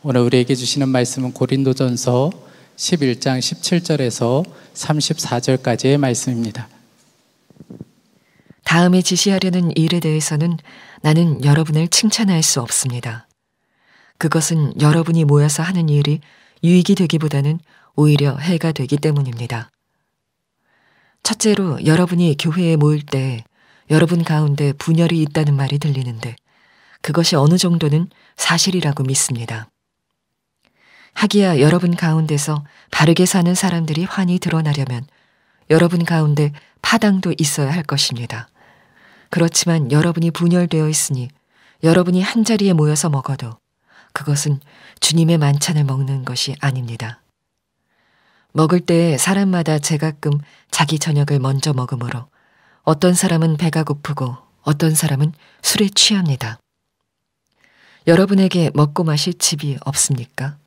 오늘 우리에게 주시는 말씀은 고린도전서 11장 17절에서 34절까지의 말씀입니다. 다음에 지시하려는 일에 대해서는 나는 여러분을 칭찬할 수 없습니다. 그것은 여러분이 모여서 하는 일이 유익이 되기보다는 오히려 해가 되기 때문입니다. 첫째로 여러분이 교회에 모일 때 여러분 가운데 분열이 있다는 말이 들리는데 그것이 어느 정도는 사실이라고 믿습니다. 하기야 여러분 가운데서 바르게 사는 사람들이 환히 드러나려면 여러분 가운데 파당도 있어야 할 것입니다. 그렇지만 여러분이 분열되어 있으니 여러분이 한자리에 모여서 먹어도 그것은 주님의 만찬을 먹는 것이 아닙니다. 먹을 때 사람마다 제가끔 자기 저녁을 먼저 먹으므로 어떤 사람은 배가 고프고 어떤 사람은 술에 취합니다. 여러분에게 먹고 마실 집이 없습니까?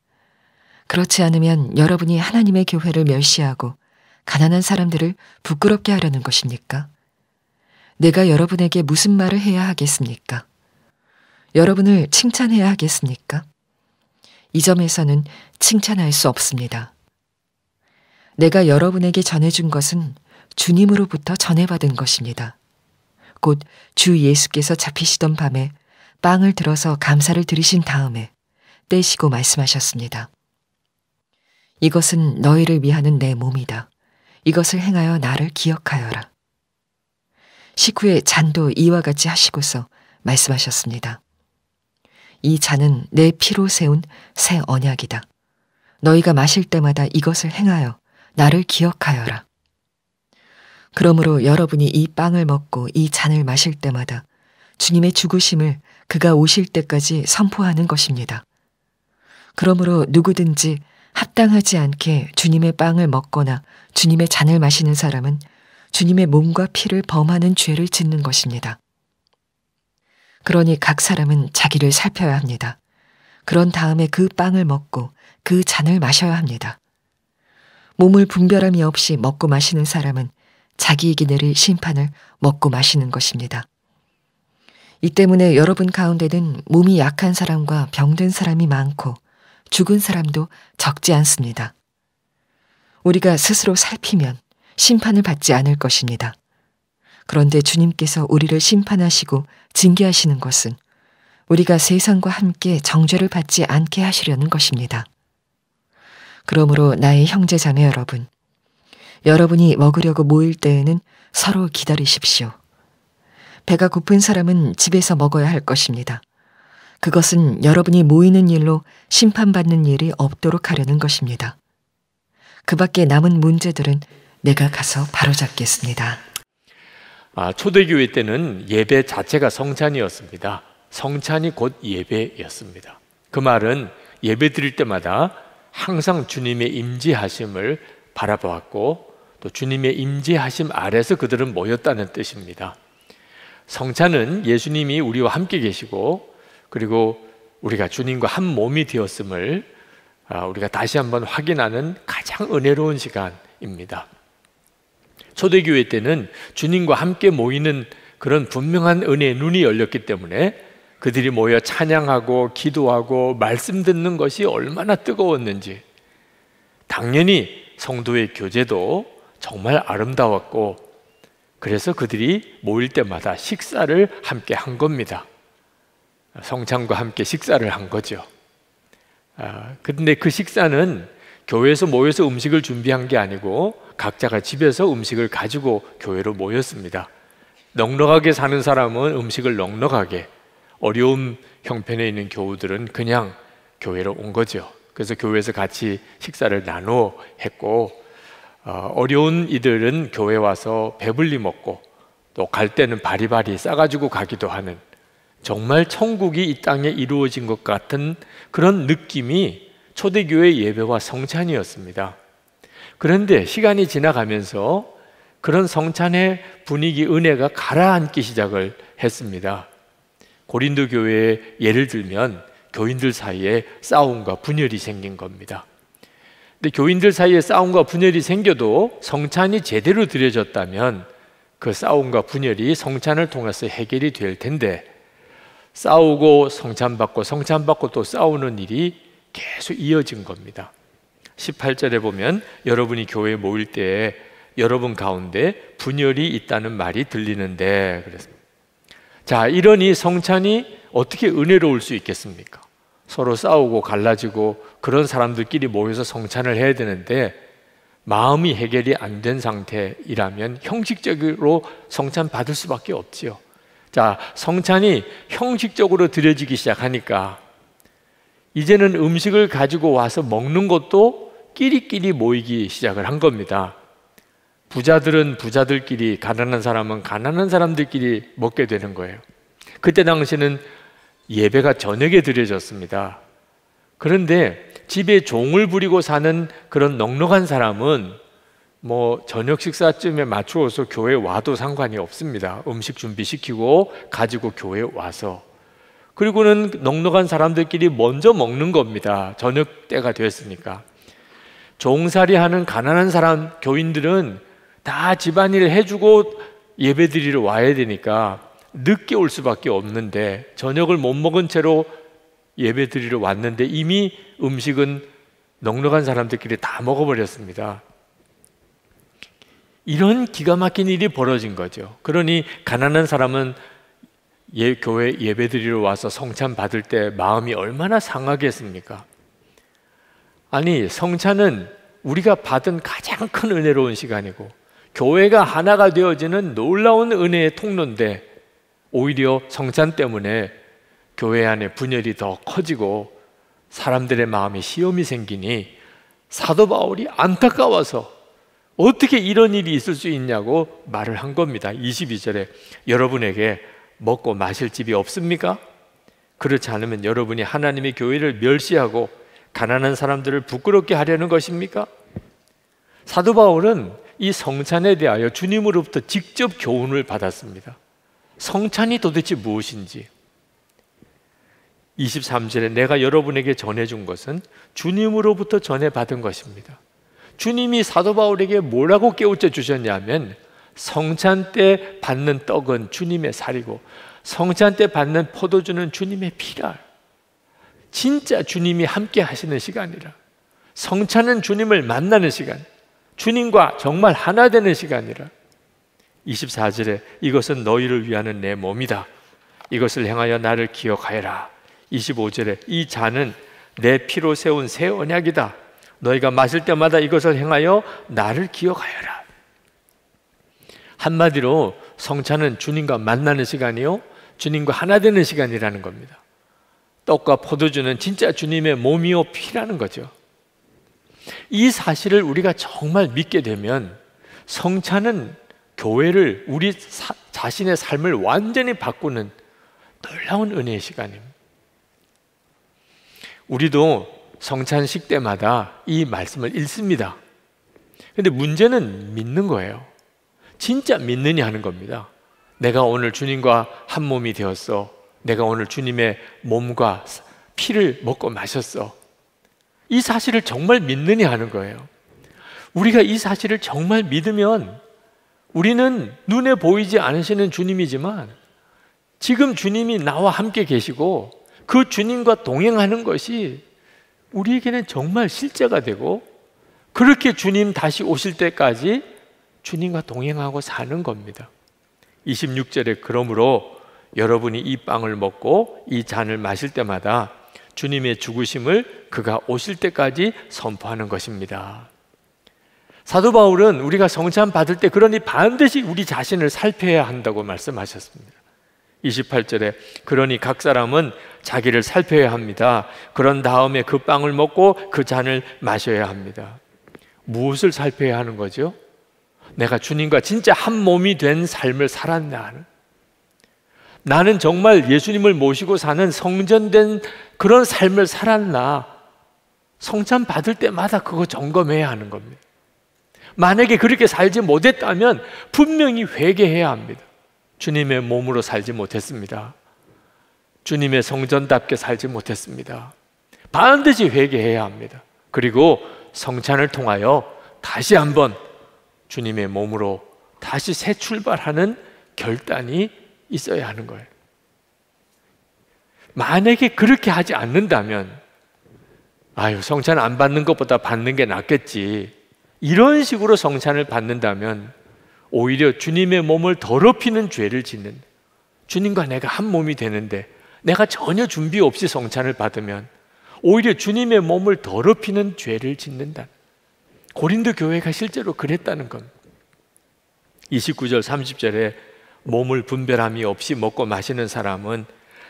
그렇지 않으면 여러분이 하나님의 교회를 멸시하고 가난한 사람들을 부끄럽게 하려는 것입니까? 내가 여러분에게 무슨 말을 해야 하겠습니까? 여러분을 칭찬해야 하겠습니까? 이 점에서는 칭찬할 수 없습니다. 내가 여러분에게 전해준 것은 주님으로부터 전해받은 것입니다. 곧 주 예수께서 잡히시던 밤에 빵을 들어서 감사를 드리신 다음에 떼시고 말씀하셨습니다. 이것은 너희를 위하는 내 몸이다. 이것을 행하여 나를 기억하여라. 식후에 잔도 이와 같이 하시고서 말씀하셨습니다. 이 잔은 내 피로 세운 새 언약이다. 너희가 마실 때마다 이것을 행하여 나를 기억하여라. 그러므로 여러분이 이 빵을 먹고 이 잔을 마실 때마다 주님의 죽으심을 그가 오실 때까지 선포하는 것입니다. 그러므로 누구든지 합당하지 않게 주님의 빵을 먹거나 주님의 잔을 마시는 사람은 주님의 몸과 피를 범하는 죄를 짓는 것입니다. 그러니 각 사람은 자기를 살펴야 합니다. 그런 다음에 그 빵을 먹고 그 잔을 마셔야 합니다. 몸을 분별함이 없이 먹고 마시는 사람은 자기에게 내릴 심판을 먹고 마시는 것입니다. 이 때문에 여러분 가운데는 몸이 약한 사람과 병든 사람이 많고 죽은 사람도 적지 않습니다. 우리가 스스로 살피면 심판을 받지 않을 것입니다. 그런데 주님께서 우리를 심판하시고 징계하시는 것은 우리가 세상과 함께 정죄를 받지 않게 하시려는 것입니다. 그러므로 나의 형제자매 여러분, 여러분이 먹으려고 모일 때에는 서로 기다리십시오. 배가 고픈 사람은 집에서 먹어야 할 것입니다. 그것은 여러분이 모이는 일로 심판받는 일이 없도록 하려는 것입니다. 그 밖에 남은 문제들은 내가 가서 바로잡겠습니다. 초대교회 때는 예배 자체가 성찬이었습니다. 성찬이 곧 예배였습니다. 그 말은 예배 드릴 때마다 항상 주님의 임재하심을 바라보았고 또 주님의 임재하심 아래서 그들은 모였다는 뜻입니다. 성찬은 예수님이 우리와 함께 계시고 그리고 우리가 주님과 한 몸이 되었음을 우리가 다시 한번 확인하는 가장 은혜로운 시간입니다. 초대교회 때는 주님과 함께 모이는 그런 분명한 은혜의 눈이 열렸기 때문에 그들이 모여 찬양하고 기도하고 말씀 듣는 것이 얼마나 뜨거웠는지, 당연히 성도의 교제도 정말 아름다웠고 그래서 그들이 모일 때마다 식사를 함께 한 겁니다. 성찬과 함께 식사를 한 거죠. 그런데 그 식사는 교회에서 모여서 음식을 준비한 게 아니고 각자가 집에서 음식을 가지고 교회로 모였습니다. 넉넉하게 사는 사람은 음식을 넉넉하게, 어려운 형편에 있는 교우들은 그냥 교회로 온 거죠. 그래서 교회에서 같이 식사를 나누어 했고 어려운 이들은 교회 와서 배불리 먹고 또 갈 때는 바리바리 싸가지고 가기도 하는, 정말 천국이 이 땅에 이루어진 것 같은 그런 느낌이 초대교회 예배와 성찬이었습니다. 그런데 시간이 지나가면서 그런 성찬의 분위기, 은혜가 가라앉기 시작을 했습니다. 고린도 교회의 예를 들면 교인들 사이에 싸움과 분열이 생긴 겁니다. 근데 교인들 사이에 싸움과 분열이 생겨도 성찬이 제대로 드려졌다면 그 싸움과 분열이 성찬을 통해서 해결이 될 텐데 싸우고 성찬받고 성찬받고 또 싸우는 일이 계속 이어진 겁니다. 18절에 보면 여러분이 교회에 모일 때에 여러분 가운데 분열이 있다는 말이 들리는데, 그래서 자, 이러니 성찬이 어떻게 은혜로울 수 있겠습니까? 서로 싸우고 갈라지고 그런 사람들끼리 모여서 성찬을 해야 되는데 마음이 해결이 안 된 상태이라면 형식적으로 성찬 받을 수밖에 없지요. 자, 성찬이 형식적으로 드려지기 시작하니까 이제는 음식을 가지고 와서 먹는 것도 끼리끼리 모이기 시작을 한 겁니다. 부자들은 부자들끼리, 가난한 사람은 가난한 사람들끼리 먹게 되는 거예요. 그때 당시는 예배가 저녁에 드려졌습니다. 그런데 집에 종을 부리고 사는 그런 넉넉한 사람은 뭐 저녁 식사쯤에 맞추어서 교회에 와도 상관이 없습니다. 음식 준비시키고 가지고 교회에 와서, 그리고는 넉넉한 사람들끼리 먼저 먹는 겁니다. 저녁 때가 됐으니까. 종살이 하는 가난한 사람, 교인들은 다 집안일을 해주고 예배 드리러 와야 되니까 늦게 올 수밖에 없는데, 저녁을 못 먹은 채로 예배 드리러 왔는데 이미 음식은 넉넉한 사람들끼리 다 먹어버렸습니다. 이런 기가 막힌 일이 벌어진 거죠. 그러니 가난한 사람은 교회 예배 드리러 와서 성찬 받을 때 마음이 얼마나 상하겠습니까? 아니, 성찬은 우리가 받은 가장 큰 은혜로운 시간이고 교회가 하나가 되어지는 놀라운 은혜의 통로인데, 오히려 성찬 때문에 교회 안에 분열이 더 커지고 사람들의 마음에 시험이 생기니 사도 바울이 안타까워서 어떻게 이런 일이 있을 수 있냐고 말을 한 겁니다. 22절에 여러분에게 먹고 마실 집이 없습니까? 그렇지 않으면 여러분이 하나님의 교회를 멸시하고 가난한 사람들을 부끄럽게 하려는 것입니까? 사도 바울은 이 성찬에 대하여 주님으로부터 직접 교훈을 받았습니다. 성찬이 도대체 무엇인지. 23절에 내가 여러분에게 전해준 것은 주님으로부터 전해받은 것입니다. 주님이 사도 바울에게 뭐라고 깨우쳐 주셨냐면, 성찬 때 받는 떡은 주님의 살이고 성찬 때 받는 포도주는 주님의 피라. 진짜 주님이 함께 하시는 시간이라. 성찬은 주님을 만나는 시간, 주님과 정말 하나 되는 시간이라. 24절에 이것은 너희를 위하는 내 몸이다. 이것을 행하여 나를 기억하여라. 25절에 이 잔은 내 피로 세운 새 언약이다. 너희가 마실 때마다 이것을 행하여 나를 기억하여라. 한마디로 성찬은 주님과 만나는 시간이요, 주님과 하나 되는 시간이라는 겁니다. 떡과 포도주는 진짜 주님의 몸이요 피라는 거죠. 이 사실을 우리가 정말 믿게 되면 성찬은 교회를, 우리 자신의 삶을 완전히 바꾸는 놀라운 은혜의 시간입니다. 우리도 성찬식 때마다 이 말씀을 읽습니다. 그런데 문제는 믿는 거예요. 진짜 믿느냐 하는 겁니다. 내가 오늘 주님과 한 몸이 되었어. 내가 오늘 주님의 몸과 피를 먹고 마셨어. 이 사실을 정말 믿느냐 하는 거예요. 우리가 이 사실을 정말 믿으면 우리는 눈에 보이지 않으시는 주님이지만 지금 주님이 나와 함께 계시고 그 주님과 동행하는 것이 우리에게는 정말 실제가 되고, 그렇게 주님 다시 오실 때까지 주님과 동행하고 사는 겁니다. 26절에 그러므로 여러분이 이 빵을 먹고 이 잔을 마실 때마다 주님의 죽으심을 그가 오실 때까지 선포하는 것입니다. 사도 바울은 우리가 성찬 받을 때 그러니 반드시 우리 자신을 살펴야 한다고 말씀하셨습니다. 28절에 그러니 각 사람은 자기를 살펴야 합니다. 그런 다음에 그 빵을 먹고 그 잔을 마셔야 합니다. 무엇을 살펴야 하는 거죠? 내가 주님과 진짜 한 몸이 된 삶을 살았나, 나는 정말 예수님을 모시고 사는 성전된 그런 삶을 살았나, 성찬 받을 때마다 그거 점검해야 하는 겁니다. 만약에 그렇게 살지 못했다면 분명히 회개해야 합니다. 주님의 몸으로 살지 못했습니다. 주님의 성전답게 살지 못했습니다. 반드시 회개해야 합니다. 그리고 성찬을 통하여 다시 한번 주님의 몸으로 다시 새 출발하는 결단이 있어야 하는 거예요. 만약에 그렇게 하지 않는다면 아유, 성찬 안 받는 것보다 받는 게 낫겠지, 이런 식으로 성찬을 받는다면 오히려 주님의 몸을 더럽히는 죄를 짓는, 주님과 내가 한 몸이 되는데 내가 전혀 준비 없이 성찬을 받으면 오히려 주님의 몸을 더럽히는 죄를 짓는다. 고린도 교회가 실제로 그랬다는 겁니다. 29절 30절에 몸을 분별함이 없이 먹고 마시는 사람은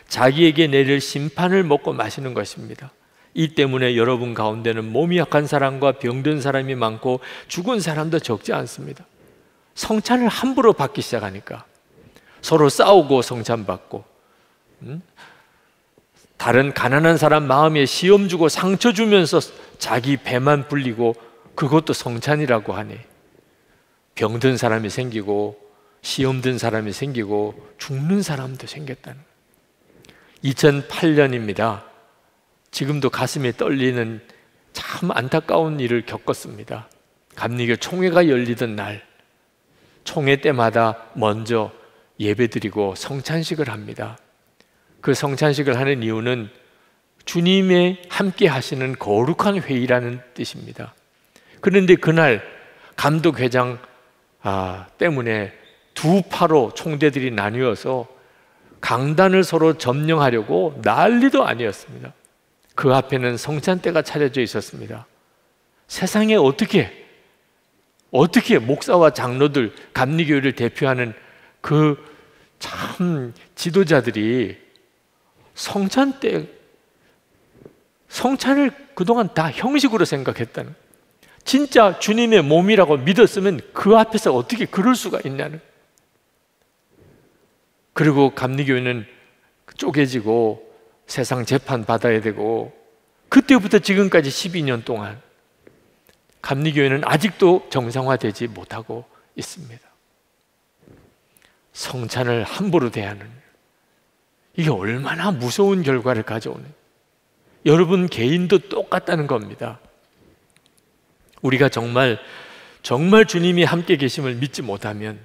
자기에게 내릴 심판을 먹고 마시는 것입니다. 이 때문에 여러분 가운데는 몸이 약한 사람과 병든 사람이 많고 죽은 사람도 적지 않습니다. 성찬을 함부로 받기 시작하니까 서로 싸우고 성찬 받고, 다른 가난한 사람 마음에 시험 주고 상처 주면서 자기 배만 불리고 그것도 성찬이라고 하니 병든 사람이 생기고 시험 든 사람이 생기고 죽는 사람도 생겼다는 거예요. 2008년입니다. 지금도 가슴이 떨리는 참 안타까운 일을 겪었습니다. 감리교 총회가 열리던 날, 총회 때마다 먼저 예배드리고 성찬식을 합니다. 그 성찬식을 하는 이유는 주님의 함께 하시는 거룩한 회의라는 뜻입니다. 그런데 그날 감독회장 때문에 두 파로 총대들이 나뉘어서 강단을 서로 점령하려고 난리도 아니었습니다. 그 앞에는 성찬대가 차려져 있었습니다. 세상에 어떻게 목사와 장로들, 감리교회를 대표하는 그 참 지도자들이 성찬을 그동안 다 형식으로 생각했다는, 진짜 주님의 몸이라고 믿었으면 그 앞에서 어떻게 그럴 수가 있냐는. 그리고 감리교회는 쪼개지고 세상 재판 받아야 되고, 그때부터 지금까지 12년 동안 감리교회는 아직도 정상화되지 못하고 있습니다. 성찬을 함부로 대하는, 이게 얼마나 무서운 결과를 가져오는, 여러분 개인도 똑같다는 겁니다. 우리가 정말 주님이 함께 계심을 믿지 못하면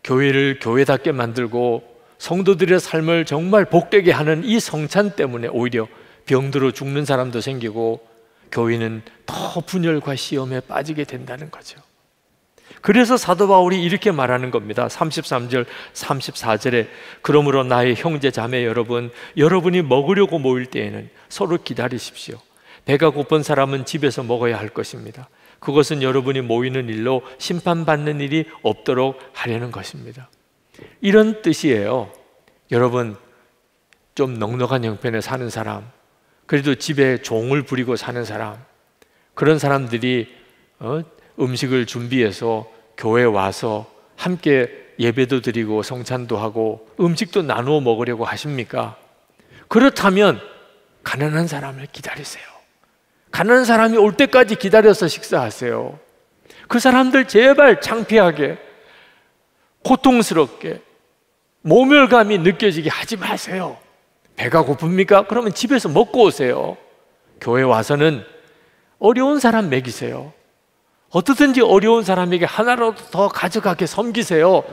교회를 교회답게 만들고 성도들의 삶을 정말 복되게 하는 이 성찬 때문에 오히려 병들어 죽는 사람도 생기고 교회는 더 분열과 시험에 빠지게 된다는 거죠. 그래서 사도 바울이 이렇게 말하는 겁니다. 33절 34절에 그러므로 나의 형제 자매 여러분, 여러분이 먹으려고 모일 때에는 서로 기다리십시오. 배가 고픈 사람은 집에서 먹어야 할 것입니다. 그것은 여러분이 모이는 일로 심판받는 일이 없도록 하려는 것입니다. 이런 뜻이에요. 여러분, 좀 넉넉한 형편에 사는 사람, 그래도 집에 종을 부리고 사는 사람, 그런 사람들이 음식을 준비해서 교회에 와서 함께 예배도 드리고 성찬도 하고 음식도 나누어 먹으려고 하십니까? 그렇다면 가난한 사람을 기다리세요. 가난한 사람이 올 때까지 기다려서 식사하세요. 그 사람들 제발 창피하게, 고통스럽게, 모멸감이 느껴지게 하지 마세요. 배가 고픕니까? 그러면 집에서 먹고 오세요. 교회 와서는 어려운 사람 먹이세요. 어떻든지 어려운 사람에게 하나라도 더 가져가게 섬기세요.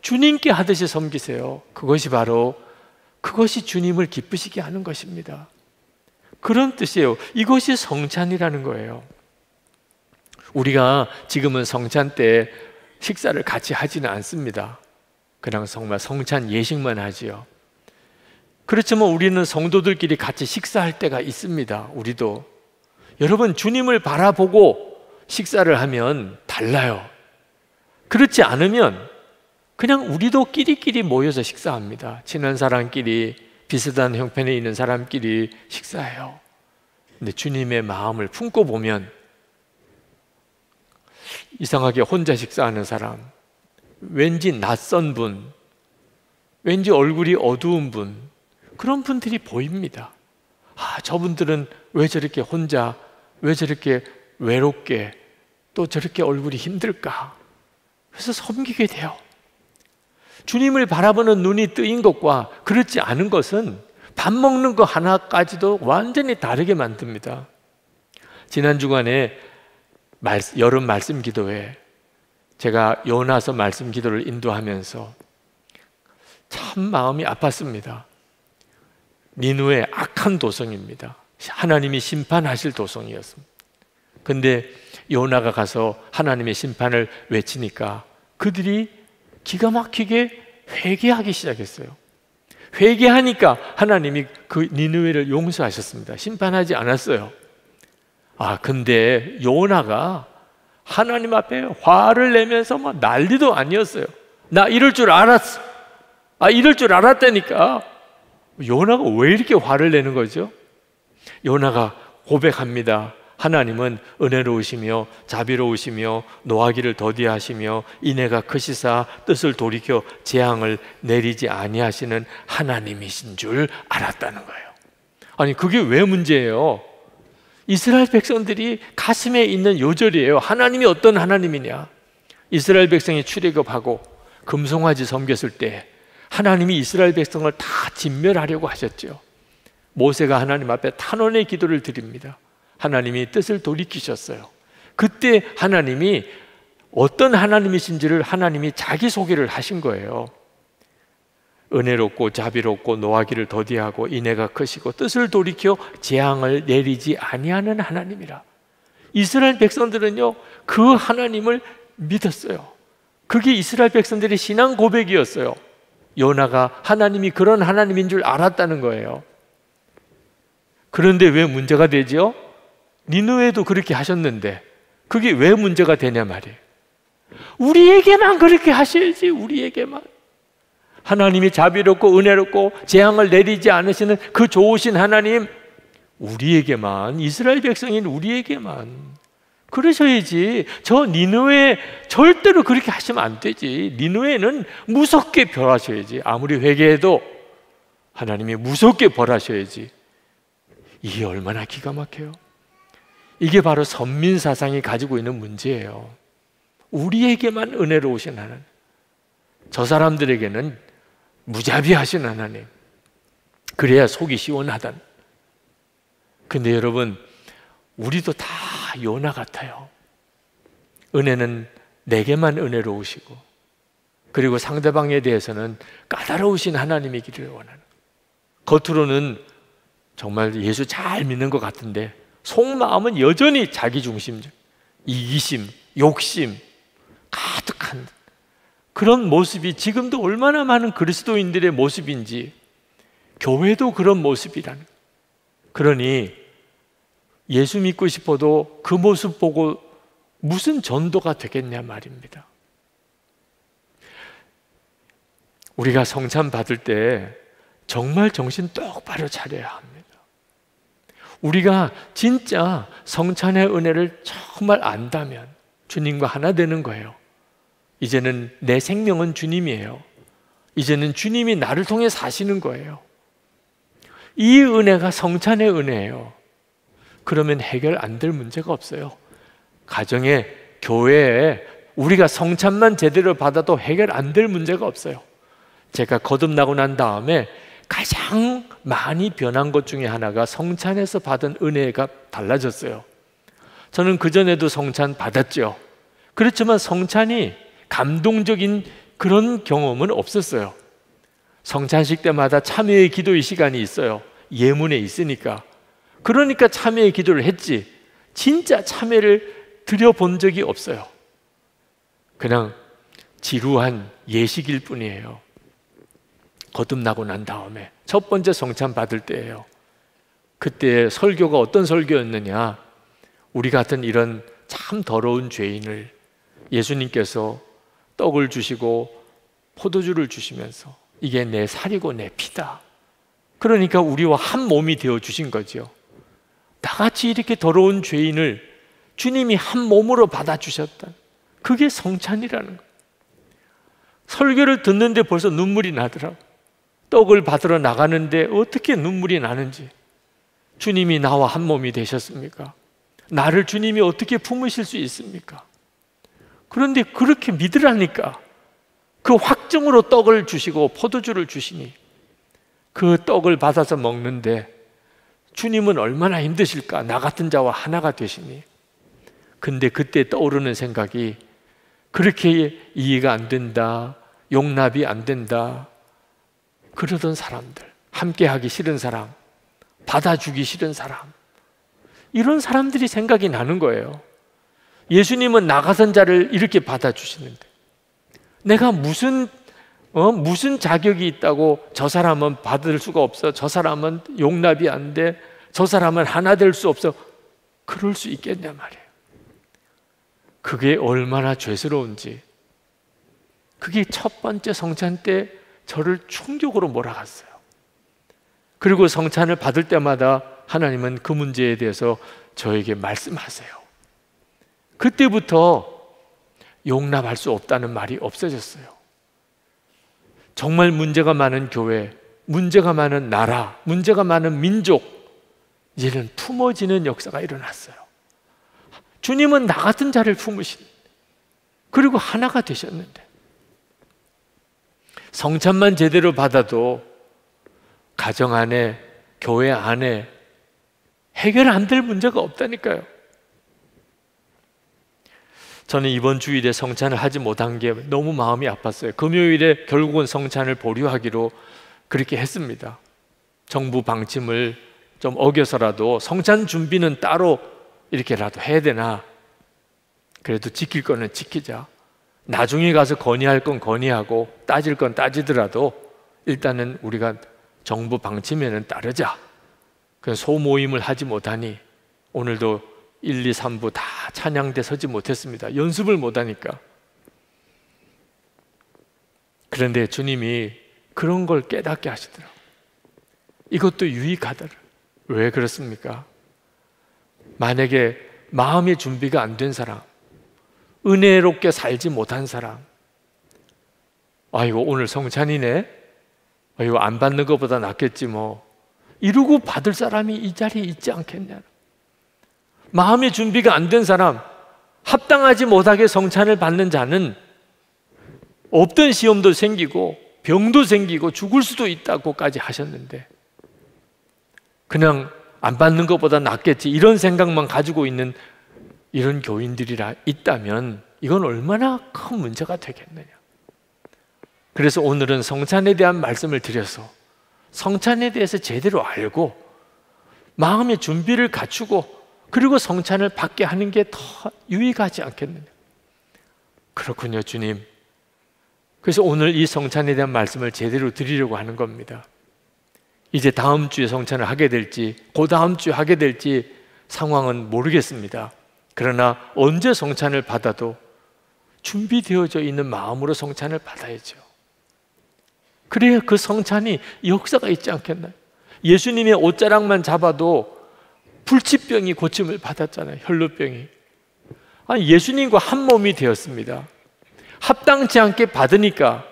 주님께 하듯이 섬기세요. 그것이 주님을 기쁘시게 하는 것입니다. 그런 뜻이에요. 이것이 성찬이라는 거예요. 우리가 지금은 성찬 때 식사를 같이 하지는 않습니다. 그냥 정말 성찬 예식만 하지요. 그렇지만 우리는 성도들끼리 같이 식사할 때가 있습니다. 우리도. 여러분, 주님을 바라보고 식사를 하면 달라요. 그렇지 않으면 그냥 우리도 끼리끼리 모여서 식사합니다. 친한 사람끼리, 비슷한 형편에 있는 사람끼리 식사해요. 근데 주님의 마음을 품고 보면 이상하게 혼자 식사하는 사람, 왠지 낯선 분, 왠지 얼굴이 어두운 분, 그런 분들이 보입니다. 저분들은 왜 저렇게 혼자, 왜 저렇게 외롭게, 또 저렇게 얼굴이 힘들까? 그래서 섬기게 돼요. 주님을 바라보는 눈이 뜨인 것과 그렇지 않은 것은 밥 먹는 거 하나까지도 완전히 다르게 만듭니다. 지난 주간에 여름 말씀 기도회, 제가 요나서 말씀 기도를 인도하면서 참 마음이 아팠습니다. 니느웨 악한 도성입니다. 하나님이 심판하실 도성이었습니다. 근데 요나가 가서 하나님의 심판을 외치니까 그들이 기가 막히게 회개하기 시작했어요. 회개하니까 하나님이 그 니느웨를 용서하셨습니다. 심판하지 않았어요. 근데 요나가 하나님 앞에 화를 내면서 막 난리도 아니었어요. 나 이럴 줄 알았어. 이럴 줄 알았다니까. 요나가 왜 이렇게 화를 내는 거죠? 요나가 고백합니다. 하나님은 은혜로우시며 자비로우시며 노하기를 더디하시며 인애가 크시사 뜻을 돌이켜 재앙을 내리지 아니하시는 하나님이신 줄 알았다는 거예요. 아니, 그게 왜 문제예요? 이스라엘 백성들이 가슴에 있는 요절이에요. 하나님이 어떤 하나님이냐? 이스라엘 백성이 출애굽하고 금송아지 섬겼을 때 하나님이 이스라엘 백성을 다 진멸하려고 하셨죠. 모세가 하나님 앞에 탄원의 기도를 드립니다. 하나님이 뜻을 돌이키셨어요. 그때 하나님이 어떤 하나님이신지를 하나님이 자기소개를 하신 거예요. 은혜롭고 자비롭고 노하기를 더디하고 인애가 크시고 뜻을 돌이켜 재앙을 내리지 아니하는 하나님이라. 이스라엘 백성들은요, 그 하나님을 믿었어요. 그게 이스라엘 백성들의 신앙 고백이었어요. 요나가 하나님이 그런 하나님인 줄 알았다는 거예요. 그런데 왜 문제가 되죠? 니느웨도 그렇게 하셨는데 그게 왜 문제가 되냐 말이에요. 우리에게만 그렇게 하셔야지. 우리에게만. 하나님이 자비롭고 은혜롭고 재앙을 내리지 않으시는 그 좋으신 하나님, 우리에게만, 이스라엘 백성인 우리에게만 그러셔야지. 저 니느웨 절대로 그렇게 하시면 안 되지. 니느웨는 무섭게 벌하셔야지. 아무리 회개해도 하나님이 무섭게 벌하셔야지. 이게 얼마나 기가 막혀요. 이게 바로 선민사상이 가지고 있는 문제예요. 우리에게만 은혜로우신 하나님, 저 사람들에게는 무자비하신 하나님, 그래야 속이 시원하단. 근데 여러분, 우리도 다 요나 같아요. 은혜는 내게만 은혜로우시고, 그리고 상대방에 대해서는 까다로우신 하나님이기를 원하는, 겉으로는 정말 예수 잘 믿는 것 같은데 속마음은 여전히 자기중심적, 이기심, 욕심 가득한 그런 모습이 지금도 얼마나 많은 그리스도인들의 모습인지, 교회도 그런 모습이라는. 그러니 예수 믿고 싶어도 그 모습 보고 무슨 전도가 되겠냐 말입니다. 우리가 성찬 받을 때 정말 정신 똑바로 차려야 합니다. 우리가 진짜 성찬의 은혜를 정말 안다면 주님과 하나 되는 거예요. 이제는 내 생명은 주님이에요. 이제는 주님이 나를 통해 사시는 거예요. 이 은혜가 성찬의 은혜예요. 그러면 해결 안 될 문제가 없어요. 가정에, 교회에 우리가 성찬만 제대로 받아도 해결 안 될 문제가 없어요. 제가 거듭나고 난 다음에 가장 많이 변한 것 중에 하나가 성찬에서 받은 은혜가 달라졌어요. 저는 그전에도 성찬 받았죠. 그렇지만 성찬이 감동적인 그런 경험은 없었어요. 성찬식 때마다 참회의 기도의 시간이 있어요. 예문에 있으니까. 그러니까 참회의 기도를 했지, 진짜 참회를 드려본 적이 없어요. 그냥 지루한 예식일 뿐이에요. 거듭나고 난 다음에 첫 번째 성찬 받을 때예요. 그때 설교가 어떤 설교였느냐, 우리 같은 이런 참 더러운 죄인을 예수님께서 떡을 주시고 포도주를 주시면서 이게 내 살이고 내 피다, 그러니까 우리와 한 몸이 되어 주신 거죠. 나같이 이렇게 더러운 죄인을 주님이 한 몸으로 받아주셨다. 그게 성찬이라는 거예요. 설교를 듣는데 벌써 눈물이 나더라고요. 떡을 받으러 나가는데 어떻게 눈물이 나는지. 주님이 나와 한 몸이 되셨습니까? 나를 주님이 어떻게 품으실 수 있습니까? 그런데 그렇게 믿으라니까. 그 확정으로 떡을 주시고 포도주를 주시니 그 떡을 받아서 먹는데 주님은 얼마나 힘드실까? 나 같은 자와 하나가 되시니. 근데 그때 떠오르는 생각이, 그렇게 이해가 안 된다, 용납이 안 된다, 그러던 사람들, 함께 하기 싫은 사람, 받아주기 싫은 사람, 이런 사람들이 생각이 나는 거예요. 예수님은 나가선 자를 이렇게 받아주시는데 내가 무슨 자격이 있다고 저 사람은 받을 수가 없어, 저 사람은 용납이 안 돼, 저 사람은 하나 될 수 없어, 그럴 수 있겠냐 말이에요. 그게 얼마나 죄스러운지. 그게 첫 번째 성찬 때 저를 충격으로 몰아갔어요. 그리고 성찬을 받을 때마다 하나님은 그 문제에 대해서 저에게 말씀하세요. 그때부터 용납할 수 없다는 말이 없어졌어요. 정말 문제가 많은 교회, 문제가 많은 나라, 문제가 많은 민족, 이제는 품어지는 역사가 일어났어요. 주님은 나 같은 자를 품으신, 그리고 하나가 되셨는데 성찬만 제대로 받아도 가정 안에, 교회 안에 해결 안 될 문제가 없다니까요. 저는 이번 주일에 성찬을 하지 못한 게 너무 마음이 아팠어요. 금요일에 결국은 성찬을 보류하기로 그렇게 했습니다. 정부 방침을 좀 어겨서라도 성찬 준비는 따로 이렇게라도 해야 되나, 그래도 지킬 거는 지키자, 나중에 가서 건의할 건 건의하고 따질 건 따지더라도 일단은 우리가 정부 방침에는 따르자. 그래서 소모임을 하지 못하니 오늘도 1, 2, 3부 다 찬양대 서지 못했습니다. 연습을 못하니까. 그런데 주님이 그런 걸 깨닫게 하시더라고요. 이것도 유익하더라. 왜 그렇습니까? 만약에 마음의 준비가 안 된 사람, 은혜롭게 살지 못한 사람, 아이고 오늘 성찬이네, 아이고 안 받는 것보다 낫겠지 뭐, 이러고 받을 사람이 이 자리에 있지 않겠냐. 마음의 준비가 안 된 사람, 합당하지 못하게 성찬을 받는 자는 없던 시험도 생기고 병도 생기고 죽을 수도 있다고까지 하셨는데, 그냥 안 받는 것보다 낫겠지 이런 생각만 가지고 있는 이런 교인들이라 있다면 이건 얼마나 큰 문제가 되겠느냐. 그래서 오늘은 성찬에 대한 말씀을 드려서 성찬에 대해서 제대로 알고 마음의 준비를 갖추고 그리고 성찬을 받게 하는 게 더 유익하지 않겠느냐. 그렇군요, 주님. 그래서 오늘 이 성찬에 대한 말씀을 제대로 드리려고 하는 겁니다. 이제 다음 주에 성찬을 하게 될지 그 다음 주에 하게 될지 상황은 모르겠습니다. 그러나 언제 성찬을 받아도 준비되어져 있는 마음으로 성찬을 받아야죠. 그래야 그 성찬이 역사가 있지 않겠나요? 예수님의 옷자락만 잡아도 불치병이 고침을 받았잖아요. 혈루병이. 아니, 예수님과 한 몸이 되었습니다. 합당치 않게 받으니까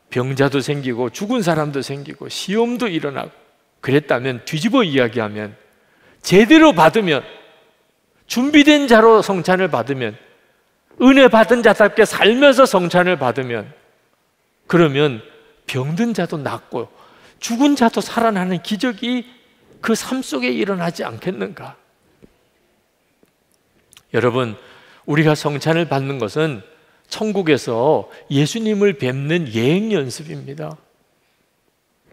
병자도 생기고 죽은 사람도 생기고 시험도 일어나고, 그랬다면 뒤집어 이야기하면 제대로 받으면, 준비된 자로 성찬을 받으면, 은혜 받은 자답게 살면서 성찬을 받으면, 그러면 병든 자도 낫고 죽은 자도 살아나는 기적이 그 삶 속에 일어나지 않겠는가? 여러분, 우리가 성찬을 받는 것은 천국에서 예수님을 뵙는 예행 연습입니다.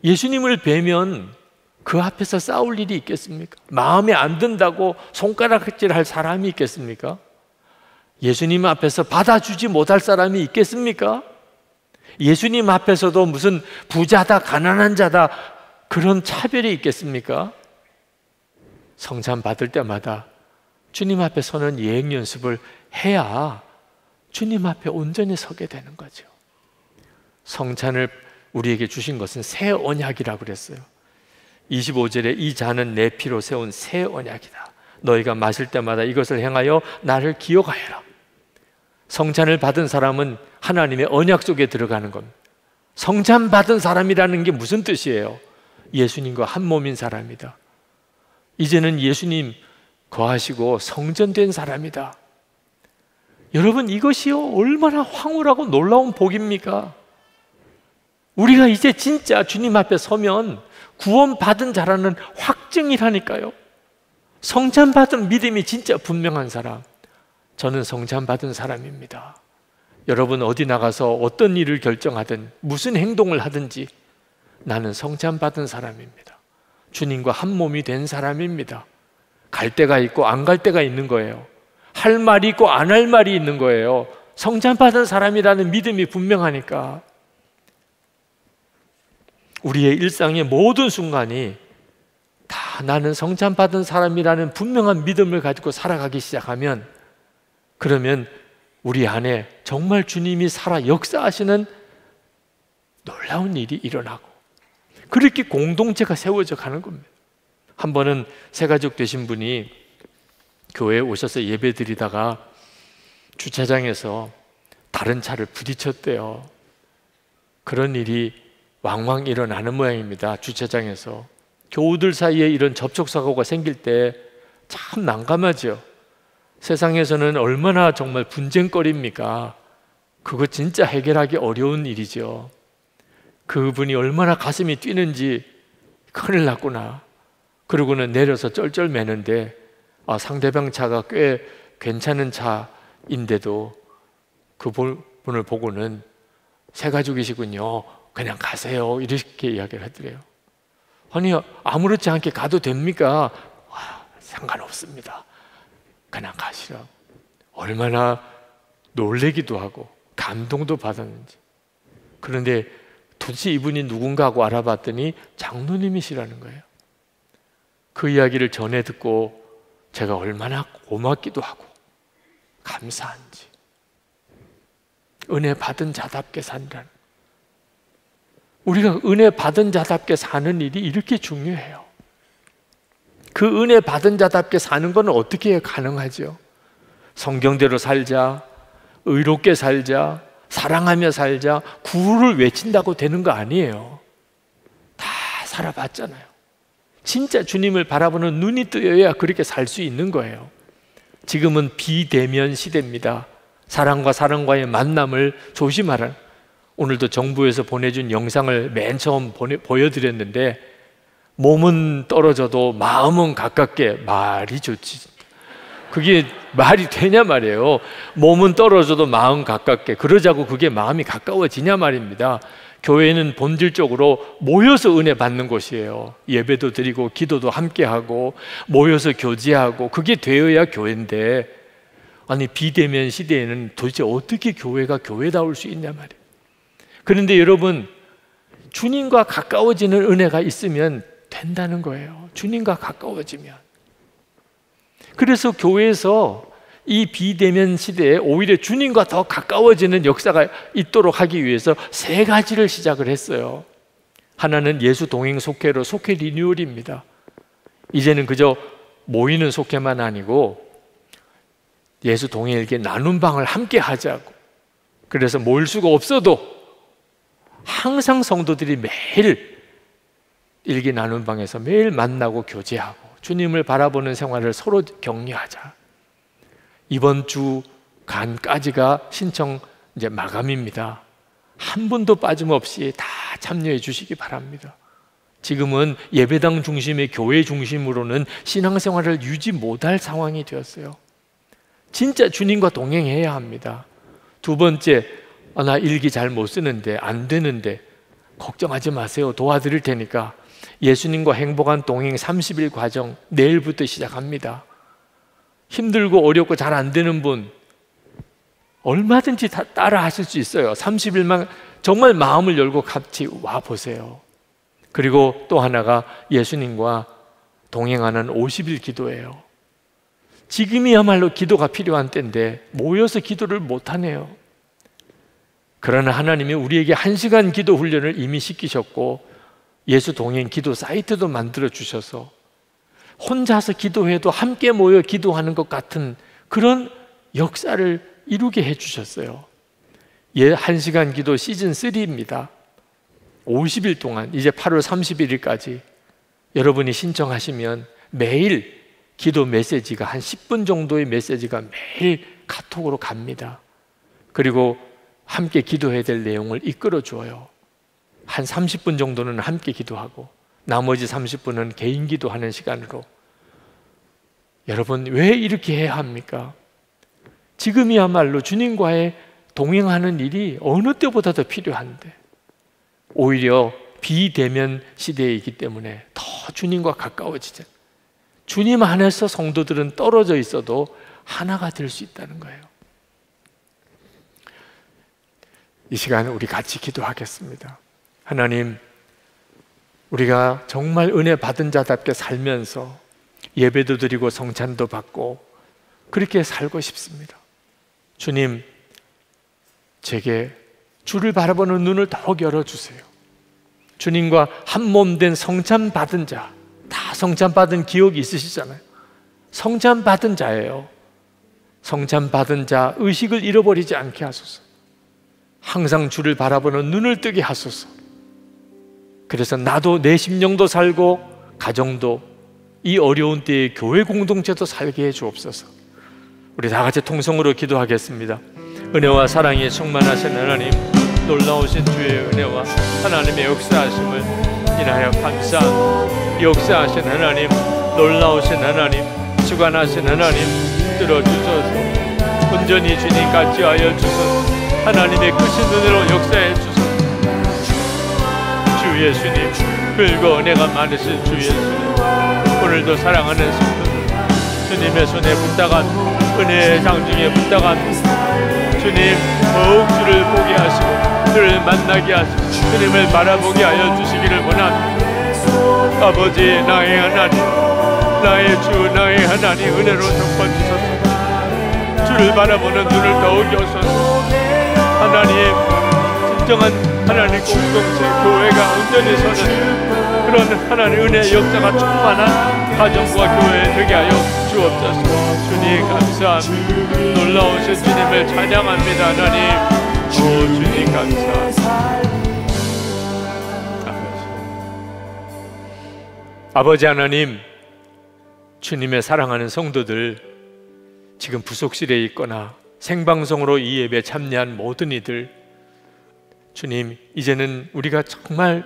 예수님을 뵈면 그 앞에서 싸울 일이 있겠습니까? 마음에 안 든다고 손가락질할 사람이 있겠습니까? 예수님 앞에서 받아주지 못할 사람이 있겠습니까? 예수님 앞에서도 무슨 부자다 가난한 자다 그런 차별이 있겠습니까? 성찬 받을 때마다 주님 앞에 서는 예행 연습을 해야 주님 앞에 온전히 서게 되는 거죠. 성찬을 우리에게 주신 것은 새 언약이라고 그랬어요. 25절에 이 잔은 내 피로 세운 새 언약이다. 너희가 마실 때마다 이것을 행하여 나를 기억하여라. 성찬을 받은 사람은 하나님의 언약 속에 들어가는 겁니다. 성찬 받은 사람이라는 게 무슨 뜻이에요? 예수님과 한 몸인 사람이다. 이제는 예수님 거하시고 성전된 사람이다. 여러분, 이것이요 얼마나 황홀하고 놀라운 복입니까? 우리가 이제 진짜 주님 앞에 서면 구원받은 자라는 확증이라니까요. 성찬받은 믿음이 진짜 분명한 사람, 저는 성찬받은 사람입니다. 여러분 어디 나가서 어떤 일을 결정하든 무슨 행동을 하든지 나는 성찬받은 사람입니다. 주님과 한 몸이 된 사람입니다. 갈 때가 있고 안 갈 때가 있는 거예요. 할 말이 있고 안 할 말이 있는 거예요. 성찬받은 사람이라는 믿음이 분명하니까 우리의 일상의 모든 순간이 다 나는 성찬받은 사람이라는 분명한 믿음을 가지고 살아가기 시작하면, 그러면 우리 안에 정말 주님이 살아 역사하시는 놀라운 일이 일어나고, 그렇게 공동체가 세워져 가는 겁니다. 한 번은 새가족 되신 분이 교회에 오셔서 예배드리다가 주차장에서 다른 차를 부딪혔대요. 그런 일이 왕왕 일어나는 모양입니다. 주차장에서. 교우들 사이에 이런 접촉사고가 생길 때 참 난감하죠. 세상에서는 얼마나 정말 분쟁거리입니까? 그거 진짜 해결하기 어려운 일이죠. 그분이 얼마나 가슴이 뛰는지, 큰일 났구나. 그러고는 내려서 쩔쩔매는데 상대방 차가 꽤 괜찮은 차인데도 그 분을 보고는 새가족이시군요, 그냥 가세요, 이렇게 이야기를 하더래요. 아니, 아무렇지 않게 가도 됩니까? 상관없습니다, 그냥 가시라고. 얼마나 놀래기도 하고 감동도 받았는지. 그런데 도대체 이분이 누군가 하고 알아봤더니 장로님이시라는 거예요. 그 이야기를 전해 듣고 제가 얼마나 고맙기도 하고 감사한지. 은혜 받은 자답게 산다는, 우리가 은혜 받은 자답게 사는 일이 이렇게 중요해요. 그 은혜 받은 자답게 사는 건 어떻게 가능하죠? 성경대로 살자, 의롭게 살자, 사랑하며 살자, 구를 외친다고 되는 거 아니에요. 다 살아봤잖아요. 진짜 주님을 바라보는 눈이 뜨여야 그렇게 살 수 있는 거예요. 지금은 비대면 시대입니다. 사랑과 사랑과의 만남을 조심하라. 오늘도 정부에서 보내준 영상을 맨 처음 보여드렸는데, 몸은 떨어져도 마음은 가깝게, 말이 좋지. 그게 말이 되냐 말이에요. 몸은 떨어져도 마음 가깝게, 그러자고 그게 마음이 가까워지냐 말입니다. 교회는 본질적으로 모여서 은혜 받는 곳이에요. 예배도 드리고 기도도 함께 하고 모여서 교제하고, 그게 되어야 교회인데, 아니 비대면 시대에는 도대체 어떻게 교회가 교회다울 수 있냐 말이에요. 그런데 여러분, 주님과 가까워지는 은혜가 있으면 된다는 거예요. 주님과 가까워지면. 그래서 교회에서 이 비대면 시대에 오히려 주님과 더 가까워지는 역사가 있도록 하기 위해서 3가지를 시작을 했어요. 하나는 예수 동행 속회로 속회 리뉴얼입니다. 이제는 그저 모이는 속회만 아니고 예수 동행에게 나눔 방을 함께 하자고. 그래서 모일 수가 없어도 항상 성도들이 매일 일기 나눔 방에서 매일 만나고 교제하고 주님을 바라보는 생활을 서로 격려하자. 이번 주간까지가 신청 이제 마감입니다. 한 분도 빠짐없이 다 참여해 주시기 바랍니다. 지금은 예배당 중심의 교회 중심으로는 신앙생활을 유지 못할 상황이 되었어요. 진짜 주님과 동행해야 합니다. 2번째, 나 일기 잘 못 쓰는데 안 되는데 걱정하지 마세요. 도와드릴 테니까. 예수님과 행복한 동행 30일 과정 내일부터 시작합니다. 힘들고 어렵고 잘 안 되는 분 얼마든지 다 따라 하실 수 있어요. 30일만 정말 마음을 열고 같이 와보세요. 그리고 또 하나가 예수님과 동행하는 50일 기도예요. 지금이야말로 기도가 필요한 때인데 모여서 기도를 못하네요. 그러나 하나님이 우리에게 1시간 기도 훈련을 이미 시키셨고 예수 동행 기도 사이트도 만들어 주셔서 혼자서 기도해도 함께 모여 기도하는 것 같은 그런 역사를 이루게 해주셨어요. 1시간 기도 시즌 3입니다. 50일 동안 이제 8월 31일까지 여러분이 신청하시면 매일 기도 메시지가 한 10분 정도의 메시지가 매일 카톡으로 갑니다. 그리고 함께 기도해야 될 내용을 이끌어 줘요. 한 30분 정도는 함께 기도하고 나머지 30분은 개인 기도하는 시간으로. 여러분, 왜 이렇게 해야 합니까? 지금이야말로 주님과의 동행하는 일이 어느 때보다 더 필요한데 오히려 비대면 시대이기 때문에 더 더 주님과 가까워지자. 주님 안에서 성도들은 떨어져 있어도 하나가 될 수 있다는 거예요. 이 시간 우리 같이 기도하겠습니다. 하나님, 우리가 정말 은혜 받은 자답게 살면서 예배도 드리고 성찬도 받고 그렇게 살고 싶습니다. 주님, 제게 주를 바라보는 눈을 더욱 열어주세요. 주님과 한 몸 된 성찬 받은 자, 다 성찬 받은 기억이 있으시잖아요. 성찬 받은 자예요. 성찬 받은 자 의식을 잃어버리지 않게 하소서. 항상 주를 바라보는 눈을 뜨게 하소서. 그래서 나도 내 심령도 살고 가정도 이 어려운 때에 교회 공동체도 살게 해 주옵소서. 우리 다 같이 통성으로 기도하겠습니다. 은혜와 사랑이 충만하신 하나님, 놀라우신 주의 은혜와 하나님의 역사하심을 인하여 감사합니다. 역사하신 하나님, 놀라우신 하나님, 주관하신 하나님, 들어주소서. 온전히 주님 같이 하여 주소서. 하나님의 크신 은혜로 역사해 주소서. 주 예수님, 글고 은혜가 많으신 주 예수님, 오늘도 사랑하는 성도들, 주님의 손에 붙다간 은혜의 장중에 붙다간 주님 더욱 주를 보게 하시고 주를 만나게 하시고 주님을 바라보게 하여 주시기를 원합니다. 아버지, 나의 하나님, 나의 주, 나의 하나님, 은혜로 덮어주소서. 주를 바라보는 눈을 더욱 여소서. 하나님, 진정한 하나님 공동체, 교회가 온전히 서는 그런 하나님 은혜의 역사가 충만한 가정과 교회 되게 하여 주옵소서. 주님 감사합니다. 놀라우신 주님을 찬양합니다. 하나님, 오 주님 감사합니다. 아버지 하나님, 주님의 사랑하는 성도들, 지금 부속실에 있거나 생방송으로 이 예배에 참여한 모든 이들, 주님, 이제는 우리가 정말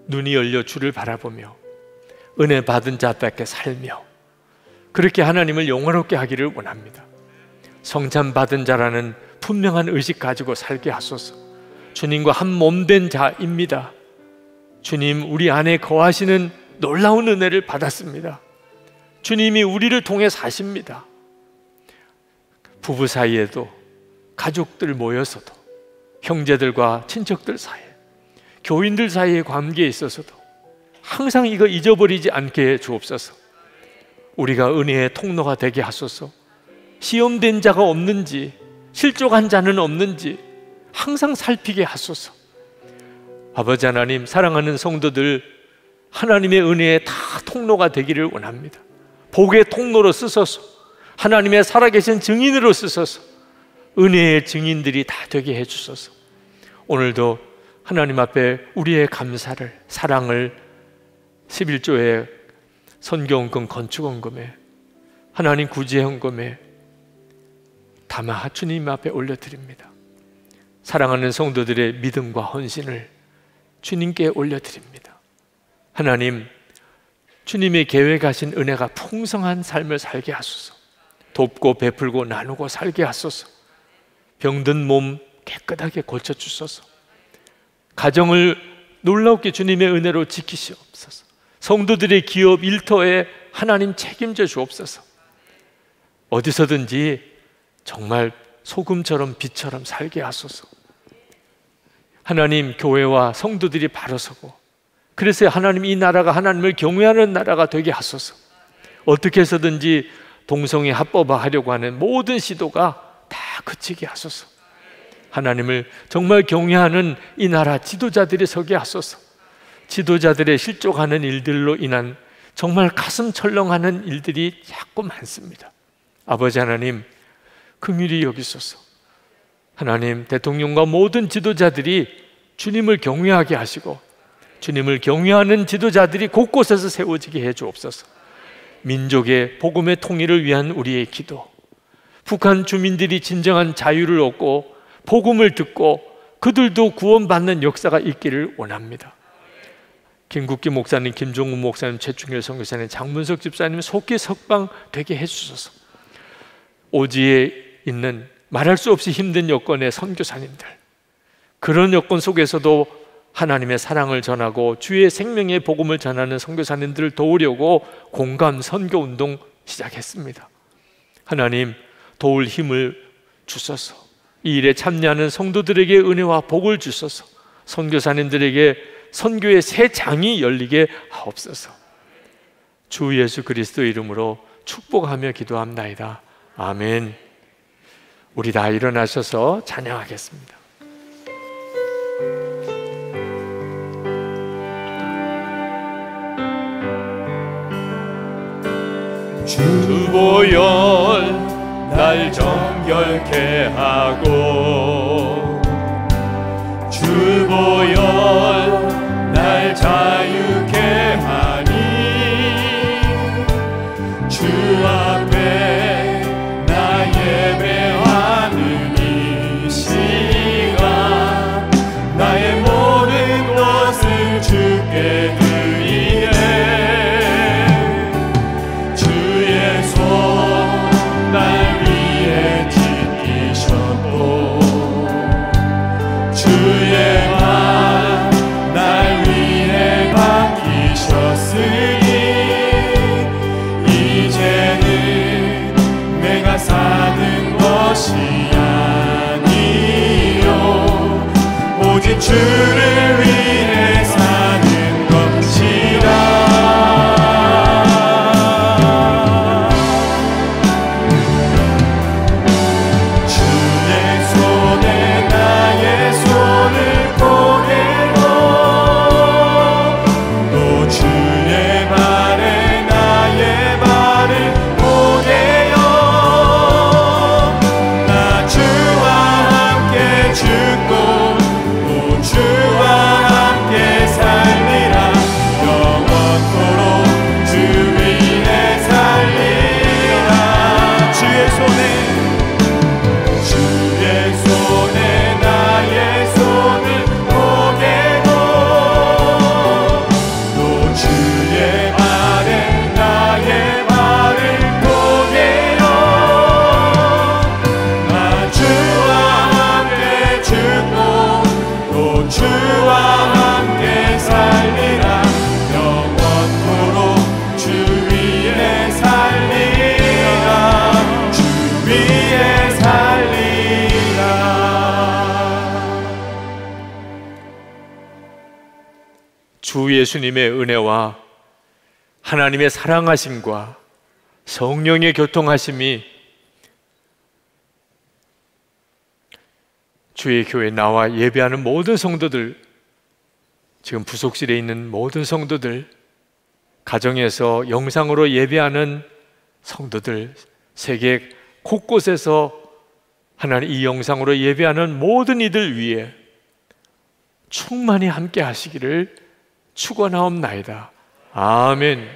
눈이 열려 주를 바라보며 은혜 받은 자답게 살며 그렇게 하나님을 영화롭게 하기를 원합니다. 성찬 받은 자라는 분명한 의식 가지고 살게 하소서. 주님과 한 몸 된 자입니다. 주님, 우리 안에 거하시는 놀라운 은혜를 받았습니다. 주님이 우리를 통해 사십니다. 부부 사이에도, 가족들 모여서도, 형제들과 친척들 사이, 교인들 사이의 관계에 있어서도 항상 이거 잊어버리지 않게 주옵소서. 우리가 은혜의 통로가 되게 하소서. 시험된 자가 없는지, 실족한 자는 없는지 항상 살피게 하소서. 아버지 하나님, 사랑하는 성도들, 하나님의 은혜의 다 통로가 되기를 원합니다. 복의 통로로 쓰소서. 하나님의 살아계신 증인으로 쓰소서. 은혜의 증인들이 다 되게 해주소서. 오늘도 하나님 앞에 우리의 감사를, 사랑을 11조의 선교헌금, 건축헌금에, 하나님 구제의 헌금에 담아 주님 앞에 올려드립니다. 사랑하는 성도들의 믿음과 헌신을 주님께 올려드립니다. 하나님, 주님의 계획하신 은혜가 풍성한 삶을 살게 하소서. 돕고 베풀고 나누고 살게 하소서. 병든 몸 깨끗하게 고쳐주소서. 가정을 놀랍게 주님의 은혜로 지키시옵소서. 성도들의 기업 일터에 하나님 책임져 주옵소서. 어디서든지 정말 소금처럼 빛처럼 살게 하소서. 하나님, 교회와 성도들이 바로 서고, 그래서 하나님, 이 나라가 하나님을 경외하는 나라가 되게 하소서. 어떻게 해서든지 동성애 합법화하려고 하는 모든 시도가 다 그치게 하소서. 하나님을 정말 경외하는 이 나라 지도자들이 서게 하소서. 지도자들의 실족하는 일들로 인한 정말 가슴 철렁하는 일들이 자꾸 많습니다. 아버지 하나님, 긍휼히 여기소서. 하나님, 대통령과 모든 지도자들이 주님을 경외하게 하시고 주님을 경외하는 지도자들이 곳곳에서 세워지게 해 주옵소서. 민족의 복음의 통일을 위한 우리의 기도, 북한 주민들이 진정한 자유를 얻고 복음을 듣고 그들도 구원받는 역사가 있기를 원합니다. 김국기 목사님, 김종훈 목사님, 최충일 선교사님, 장문석 집사님 속히 석방되게 해주소서. 오지에 있는 말할 수 없이 힘든 여건의 선교사님들, 그런 여건 속에서도 하나님의 사랑을 전하고 주의 생명의 복음을 전하는 선교사님들을 도우려고 공감 선교 운동 시작했습니다. 하나님, 도울 힘을 주소서. 이 일에 참여하는 성도들에게 은혜와 복을 주소서. 선교사님들에게 선교의 새 장이 열리게 하옵소서. 주 예수 그리스도 이름으로 축복하며 기도합나이다. 아멘. 우리 다 일어나셔서 찬양하겠습니다. 주보혈 날 정결케 하고 주보혈 날 자유케 하니 주 앞에 나 예배하는 이 시간 나의 모든 것을 주께 드리네. 주의 손 날 위해 지키셨고 주의 발 날 위해 박히셨으니 이제는 내가 사는 것이 아니요 오직 주를 위해 사는 것이라. 주 예수님의 은혜와 하나님의 사랑하심과 성령의 교통하심이 주의 교회에 나와 예배하는 모든 성도들, 지금 부속실에 있는 모든 성도들, 가정에서 영상으로 예배하는 성도들, 세계 곳곳에서 하나님 이 영상으로 예배하는 모든 이들 위해 충만히 함께 하시기를 축원하옵나이다. 아멘.